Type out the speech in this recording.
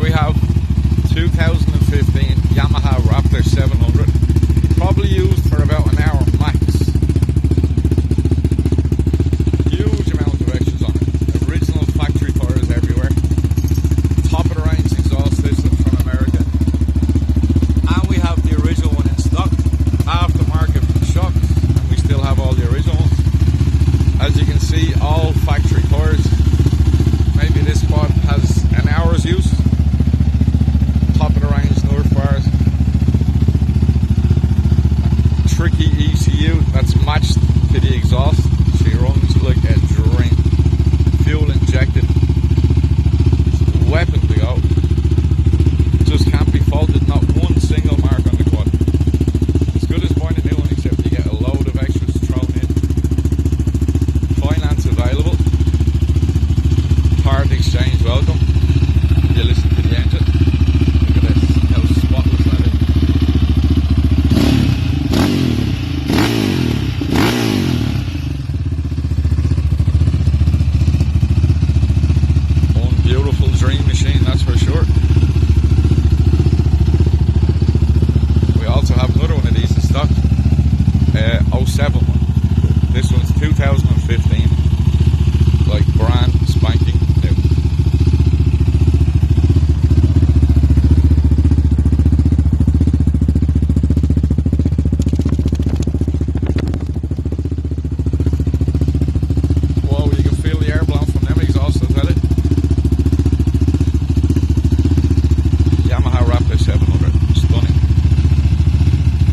we have 2015 Yamaha Raptor 700, probably used for about an hour max. Huge amount of extras on it. Original factory tires everywhere. Top of the range exhaust system from America. And we have the original one in stock. Aftermarket shocks, and we still have all the original ones. As you can see, all factory tires. Maybe this spot has an hour's use. Top of the range NERF bars. Tricky ECU that's matched to the exhaust. She runs like a dream. Fuel injected. Weapon to go. Just can't be faulted. Not one single mark on the quad. As good as buying a new one, except you get a load of extras thrown in. Finance available. Part exchange welcome. You listen to the engine. Look at this, how spotless that is. One beautiful dream machine, that's for sure. We also have another one of these in stock. 07 one. This one's 2000.